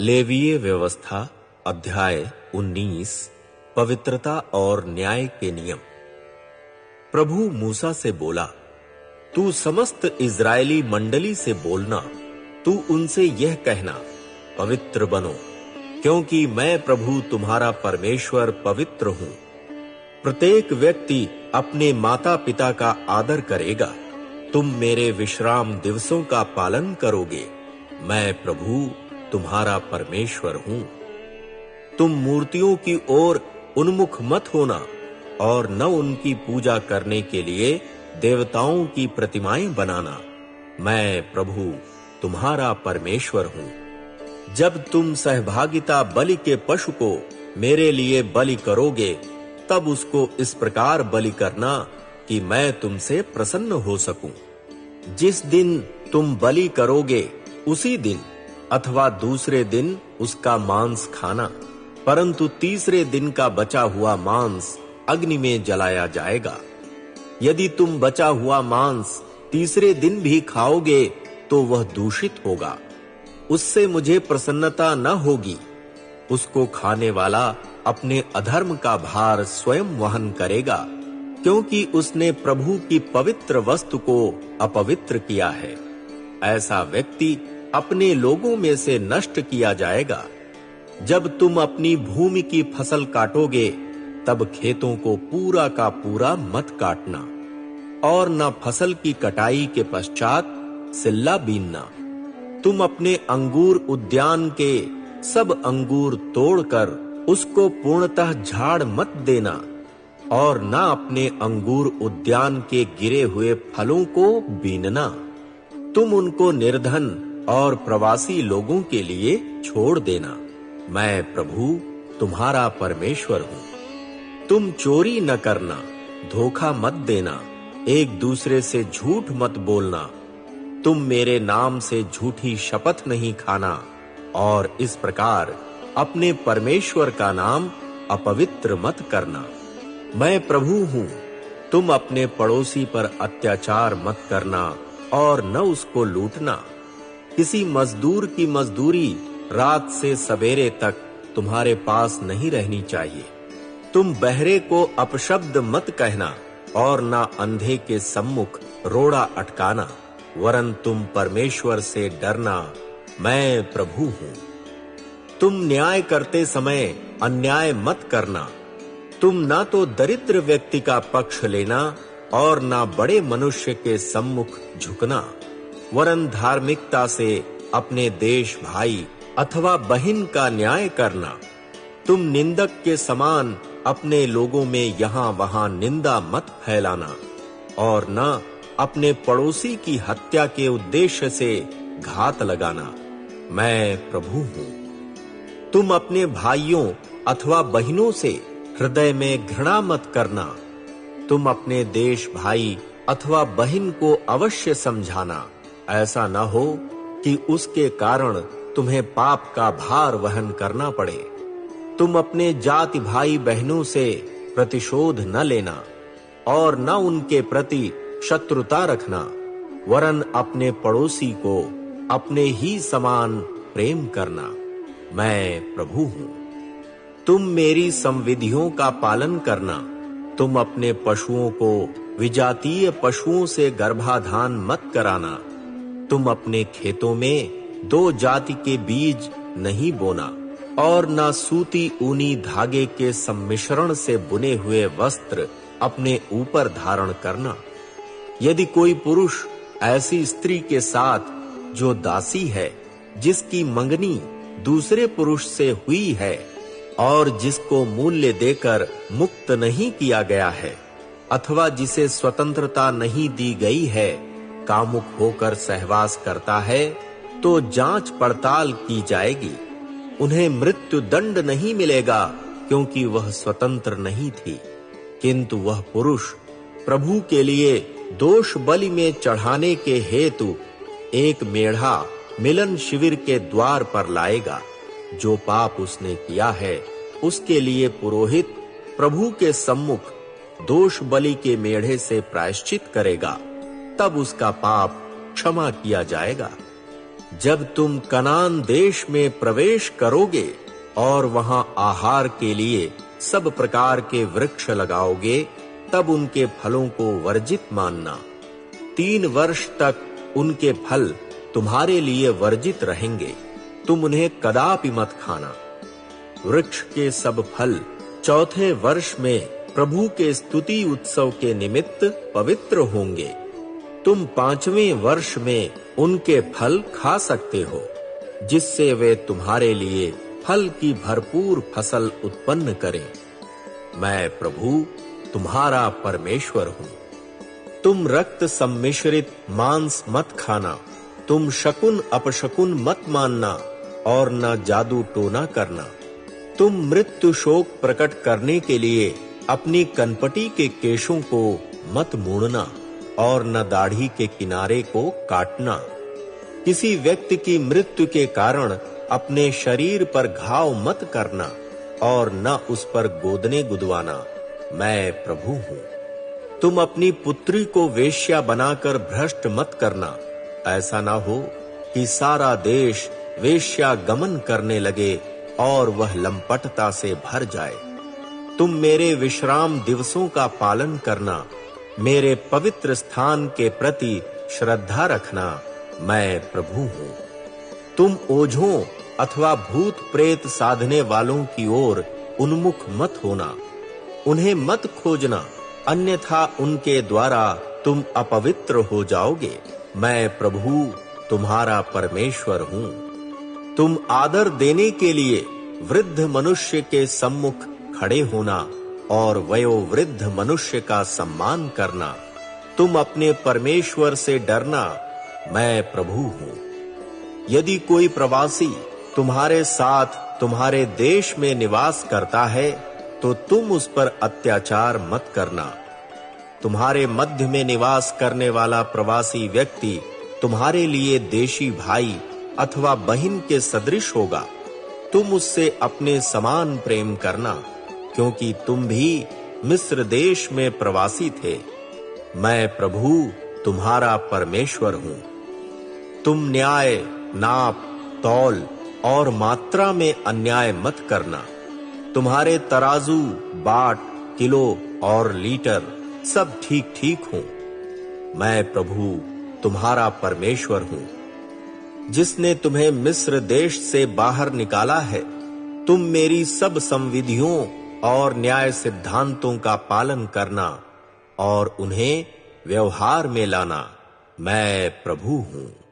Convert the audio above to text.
लेवीय व्यवस्था अध्याय 19 पवित्रता और न्याय के नियम। प्रभु मूसा से बोला, तू समस्त इजरायली मंडली से बोलना, तू उनसे यह कहना, पवित्र बनो, क्योंकि मैं प्रभु तुम्हारा परमेश्वर पवित्र हूं। प्रत्येक व्यक्ति अपने माता पिता का आदर करेगा। तुम मेरे विश्राम दिवसों का पालन करोगे। मैं प्रभु तुम्हारा परमेश्वर हूं। तुम मूर्तियों की ओर उन्मुख मत होना और न उनकी पूजा करने के लिए देवताओं की प्रतिमाएं बनाना। मैं प्रभु तुम्हारा परमेश्वर हूं। जब तुम सहभागिता बलि के पशु को मेरे लिए बलि करोगे, तब उसको इस प्रकार बलि करना कि मैं तुमसे प्रसन्न हो सकूं। जिस दिन तुम बलि करोगे उसी दिन अथवा दूसरे दिन उसका मांस खाना, परंतु तीसरे दिन का बचा हुआ मांस अग्नि में जलाया जाएगा। यदि तुम बचा हुआ मांस तीसरे दिन भी खाओगे तो वह दूषित होगा, उससे मुझे प्रसन्नता न होगी। उसको खाने वाला अपने अधर्म का भार स्वयं वहन करेगा, क्योंकि उसने प्रभु की पवित्र वस्तु को अपवित्र किया है। ऐसा व्यक्ति अपने लोगों में से नष्ट किया जाएगा। जब तुम अपनी भूमि की फसल काटोगे, तब खेतों को पूरा का पूरा मत काटना और न फसल की कटाई के पश्चात सिल्ला बीनना। तुम अपने अंगूर उद्यान के सब अंगूर तोड़कर उसको पूर्णतः झाड़ मत देना और न अपने अंगूर उद्यान के गिरे हुए फलों को बीनना। तुम उनको निर्धन और प्रवासी लोगों के लिए छोड़ देना। मैं प्रभु तुम्हारा परमेश्वर हूं। तुम चोरी न करना, धोखा मत देना, एक दूसरे से झूठ मत बोलना। तुम मेरे नाम से झूठी शपथ नहीं खाना और इस प्रकार अपने परमेश्वर का नाम अपवित्र मत करना। मैं प्रभु हूं। तुम अपने पड़ोसी पर अत्याचार मत करना और न उसको लूटना। किसी मजदूर की मजदूरी रात से सवेरे तक तुम्हारे पास नहीं रहनी चाहिए। तुम बहरे को अपशब्द मत कहना और ना अंधे के सम्मुख रोड़ा अटकाना, वरन तुम परमेश्वर से डरना। मैं प्रभु हूं। तुम न्याय करते समय अन्याय मत करना। तुम ना तो दरिद्र व्यक्ति का पक्ष लेना और ना बड़े मनुष्य के सम्मुख झुकना, वरन धार्मिकता से अपने देश भाई अथवा बहन का न्याय करना। तुम निंदक के समान अपने लोगों में यहां वहां निंदा मत फैलाना और न अपने पड़ोसी की हत्या के उद्देश्य से घात लगाना। मैं प्रभु हूं। तुम अपने भाइयों अथवा बहनों से हृदय में घृणा मत करना। तुम अपने देश भाई अथवा बहन को अवश्य समझाना, ऐसा न हो कि उसके कारण तुम्हें पाप का भार वहन करना पड़े। तुम अपने जाति भाई बहनों से प्रतिशोध न लेना और न उनके प्रति शत्रुता रखना, वरन अपने पड़ोसी को अपने ही समान प्रेम करना। मैं प्रभु हूं। तुम मेरी संविधियों का पालन करना। तुम अपने पशुओं को विजातीय पशुओं से गर्भाधान मत कराना। तुम अपने खेतों में दो जाति के बीज नहीं बोना और ना सूती ऊनी धागे के सम्मिश्रण से बुने हुए वस्त्र अपने ऊपर धारण करना। यदि कोई पुरुष ऐसी स्त्री के साथ जो दासी है, जिसकी मंगनी दूसरे पुरुष से हुई है और जिसको मूल्य देकर मुक्त नहीं किया गया है अथवा जिसे स्वतंत्रता नहीं दी गई है, कामुक होकर सहवास करता है, तो जांच पड़ताल की जाएगी। उन्हें मृत्यु दंड नहीं मिलेगा, क्योंकि वह स्वतंत्र नहीं थी, किंतु वह पुरुष प्रभु के लिए दोष बलि में चढ़ाने के हेतु एक मेढ़ा मिलन शिविर के द्वार पर लाएगा। जो पाप उसने किया है, उसके लिए पुरोहित प्रभु के सम्मुख दोष बलि के मेढ़े से प्रायश्चित करेगा, तब उसका पाप क्षमा किया जाएगा। जब तुम कनान देश में प्रवेश करोगे और वहां आहार के लिए सब प्रकार के वृक्ष लगाओगे, तब उनके फलों को वर्जित मानना। 3 वर्ष तक उनके फल तुम्हारे लिए वर्जित रहेंगे, तुम उन्हें कदापि मत खाना। वृक्ष के सब फल 4थे वर्ष में प्रभु के स्तुति उत्सव के निमित्त पवित्र होंगे। तुम 5वें वर्ष में उनके फल खा सकते हो, जिससे वे तुम्हारे लिए फल की भरपूर फसल उत्पन्न करें। मैं प्रभु तुम्हारा परमेश्वर हूँ। तुम रक्त सम्मिश्रित मांस मत खाना, तुम शकुन अपशकुन मत मानना और न जादू टोना करना। तुम मृत्यु शोक प्रकट करने के लिए अपनी कनपटी के केशों को मत मूड़ना और न दाढ़ी के किनारे को काटना। किसी व्यक्ति की मृत्यु के कारण अपने शरीर पर घाव मत करना और न उस पर गोदने गुदवाना। मैं प्रभु हूँ। तुम अपनी पुत्री को वेश्या बनाकर भ्रष्ट मत करना। ऐसा ना हो कि सारा देश वेश्या गमन करने लगे और वह लंपटता से भर जाए। तुम मेरे विश्राम दिवसों का पालन करना, मेरे पवित्र स्थान के प्रति श्रद्धा रखना। मैं प्रभु हूँ। तुम ओझों अथवा भूत प्रेत साधने वालों की ओर उन्मुख मत होना, उन्हें मत खोजना, अन्यथा उनके द्वारा तुम अपवित्र हो जाओगे। मैं प्रभु तुम्हारा परमेश्वर हूँ। तुम आदर देने के लिए वृद्ध मनुष्य के सम्मुख खड़े होना और वयोवृद्ध मनुष्य का सम्मान करना। तुम अपने परमेश्वर से डरना। मैं प्रभु हूँ। यदि कोई प्रवासी तुम्हारे साथ तुम्हारे देश में निवास करता है, तो तुम उस पर अत्याचार मत करना। तुम्हारे मध्य में निवास करने वाला प्रवासी व्यक्ति तुम्हारे लिए देशी भाई अथवा बहन के सदृश होगा। तुम उससे अपने समान प्रेम करना, क्योंकि तुम भी मिस्र देश में प्रवासी थे। मैं प्रभु तुम्हारा परमेश्वर हूँ। तुम न्याय, नाप, तौल और मात्रा में अन्याय मत करना। तुम्हारे तराजू, बाट, किलो और लीटर सब ठीक-ठीक हों। मैं प्रभु तुम्हारा परमेश्वर हूँ, जिसने तुम्हें मिस्र देश से बाहर निकाला है। तुम मेरी सब संविधियों और न्याय सिद्धांतों का पालन करना और उन्हें व्यवहार में लाना। मैं प्रभु हूँ।